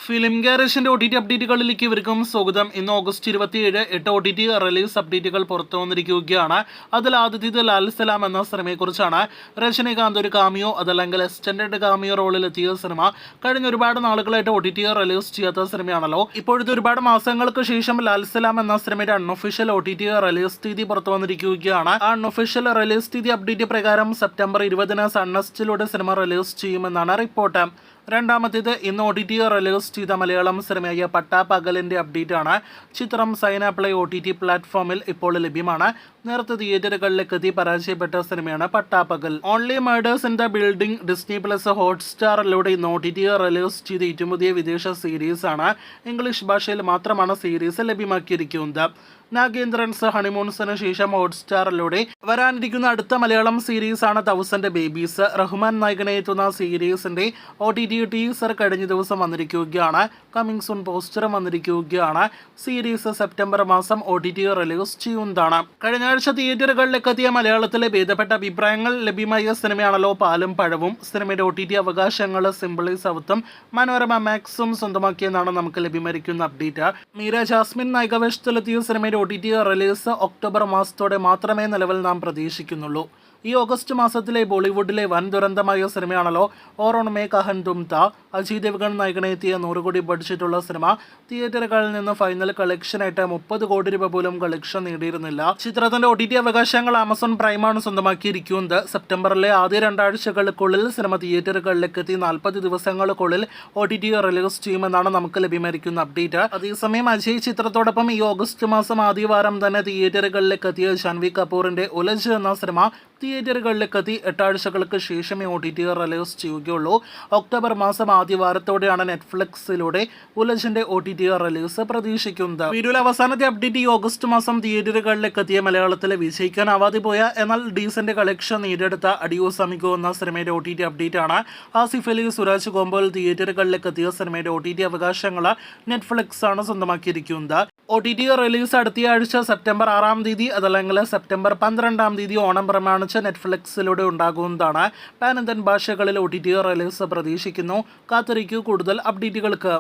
Film ഗാരേജിന്റെ OTT അപ്ഡേറ്റുകളിലേക്ക് ഇവർക്കും സ്വാഗതം. ഇന്ന് ഓഗസ്റ്റ് 27 8 OTT റിലീസ് അപ്ഡേറ്റുകൾ പുറത്തു വന്നിരിക്കുകയാണ്. അതിൽ ആദ്യത്തേത് ലാൽ സലാം എന്ന സിനിമയെക്കുറിച്ചാണ്. രജനീകാന്ത് ഒരു കാമിയോ അതല്ലെങ്കിൽ എക്സ്റ്റൻഡഡ് കാമിയോ റോളിൽ എത്തിയ സിനിമ കഴിഞ്ഞ ഒരുപാട് നാളുകളായിട്ട് OTT റിലീസ് ചെയ്യാത്ത സിനിമയാണല്ലോ. ഇപ്പോഴത്തെ ഒരുപാട് മാസങ്ങൾക്ക് ശേഷം ലാൽ സലാം എന്ന സിനിമയുടെ അൺഒഫീഷ്യൽ OTT റിലീസ് തീയതി പുറത്തു വന്നിരിക്കുകയാണ്. ആ അൺഒഫീഷ്യൽ റിലീസ് തീയതി അപ്ഡേറ്റ് പ്രകാരം സെപ്റ്റംബർ 20 സൺനെസ്റ്റിലൂടെ സിനിമ റിലീസ് ചെയ്യുമെന്നാണ് റിപ്പോർട്ട്. രണ്ടാമത്തേത് ഇന്ന് OTT റിലീസ് ചെയ്ത മലയാളം സിനിമയായ പട്ടാപ്പകലിന്റെ അപ്ഡേറ്റ് ആണ്. ചിത്രം സൈനാപ്ലൈ OTT പ്ലാറ്റ്ഫോമിൽ ഇപ്പോൾ ലഭ്യമാണ്. നേരത്തെ തിയേറ്ററുകളിലേക്ക് എത്തി പരാജയപ്പെട്ട സിനിമയാണ് Pattapakal. Only murders in the building Disney plus ഹോട്ട്സ്റ്റാറിലൂടെ ഇന്ന് OTT റിലീസ് ചെയ്ത ഏറ്റവും പുതിയ വിദേശ സീരീസ് ആണ്. ഇംഗ്ലീഷ് ഭാഷയിൽ മാത്രമാണ് സീരീസ് ലഭ്യമാക്കിയിരിക്കുന്നത്. നാഗേന്ദ്രൻസ് ഹണിമൂൺസിന് ശേഷം ഹോട്ട്സ്റ്റാറിലൂടെ വരാനിരിക്കുന്ന അടുത്ത മലയാളം സീരീസ് ആണ് 1000 ബേബീസ്. റഹ്മാൻ നായകനെ എത്തുന്ന സീരീസിന്റെ OTT ടീസർ കഴിഞ്ഞ ദിവസം വന്നിരിക്കുകയാണ്. കമ്മിങ് സൂൺ പോസ്റ്ററും വന്നിരിക്കുകയാണ്. സീരീസ് സെപ്റ്റംബർ മാസം OTT റിലീസ് ചെയ്യുന്നതാണ്. കഴിഞ്ഞ ആഴ്ച തിയേറ്ററുകളിലേക്ക് എത്തിയ മലയാളത്തിലെ ഭേദപ്പെട്ട അഭിപ്രായങ്ങൾ ലഭ്യമായ സിനിമയാണല്ലോ പാലും പഴവും. സിനിമയുടെ OTT അവകാശങ്ങൾ സിംപിളി സൗത്തും മനോരമ മാക്സും സ്വന്തമാക്കിയെന്നാണ് നമുക്ക് ലഭ്യമായിരിക്കുന്ന അപ്ഡേറ്റ്. മീര ജാസ്മിൻ നായികവേഷത്തിലെത്തിയ സിനിമയുടെ OTT റിലീസ് ഒക്ടോബർ മാസത്തോടെ മാത്രമേ നിലവിൽ നാം പ്രതീക്ഷിക്കുന്നുള്ളൂ. ഈ ഓഗസ്റ്റ് മാസത്തിലെ ബോളിവുഡിലെ വൻ ദുരന്തമായ സിനിമയാണല്ലോ ഓറോൺ മേ കഹൻ തും താ. അജയ് ദേവ്ഗൺ നായകനെ എത്തിയ 100 കോടി ബഡ്ജറ്റുള്ള സിനിമ തിയേറ്ററുകളിൽ നിന്ന് ഫൈനൽ കളക്ഷനായിട്ട് 30 കോടി രൂപ പോലും കളക്ഷൻ നേടിയിരുന്നില്ല. ചിത്രത്തിന്റെ OTT അവകാശങ്ങൾ ആമസോൺ പ്രൈമാണ് സ്വന്തമാക്കിയിരിക്കുന്നത്. സെപ്റ്റംബറിലെ ആദ്യ 2 ആഴ്ചകൾക്കുള്ളിൽ സിനിമ തിയേറ്ററുകളിലേക്ക് എത്തി 40 ദിവസങ്ങൾക്കുള്ളിൽ OTT റിലീസ് ചെയ്യുമെന്നാണ് നമുക്ക് ലഭ്യമായിരിക്കുന്ന അപ്ഡേറ്റ്. അതേസമയം അജയ് ചിത്രത്തോടൊപ്പം ഈ ഓഗസ്റ്റ് മാസം ആദ്യവാരം തന്നെ തിയേറ്ററുകളിലേക്ക് എത്തിയ ജാൻവി കപൂറിന്റെ ഉലജ് എന്ന സിനിമ തിയേറ്ററുകളിലേക്ക് എത്തി 8 ആഴ്ചകൾക്ക് ശേഷമേ OTT റിലീസ് ചെയ്യുകയുള്ളൂ. ഒക്ടോബർ മാസം ആദ്യവാരത്തോടെയാണ് നെറ്റ്ഫ്ലിക്സിലൂടെ ഉലജിന്റെ OTT റിലീസ് പ്രതീക്ഷിക്കുന്നത്. വീഡിയോയിലെ അവസാനത്തെ അപ്ഡേറ്റ് ഈ ഓഗസ്റ്റ് മാസം തിയേറ്ററുകളിലേക്ക് എത്തിയ മലയാളത്തിലെ വിജയിക്കാനാവാതെ പോയ എന്നാൽ ഡീസന്റ് കളക്ഷൻ നേടിയെടുത്ത അഡിയോസ് അമിഗോ എന്ന സിനിമയുടെ OTT അപ്ഡേറ്റ് ആണ്. ആസിഫ് അലി സുരാജ് കോമ്പോൽ തിയേറ്ററുകളിലേക്ക് എത്തിയ സിനിമയുടെ OTT അവകാശങ്ങൾ നെറ്റ്ഫ്ലിക്സ് ആണ് സ്വന്തമാക്കിയിരിക്കുന്നത്. OTT റിലീസ് അടുത്ത ആഴ്ച സെപ്റ്റംബർ 6 തീയതി അതല്ലെങ്കിൽ സെപ്റ്റംബർ 12 തീയതി ഓണം പ്രമാണിച്ച് നെറ്റ്ഫ്ലിക്സിലൂടെ ഉണ്ടാകുന്നതാണ്. പാൻ ഇന്ത്യൻ ഭാഷകളിൽ OTT റിലീസ് പ്രതീക്ഷിക്കുന്നു. കാത്തിരിക്കൂ കൂടുതൽ അപ്ഡേറ്റുകൾക്ക്.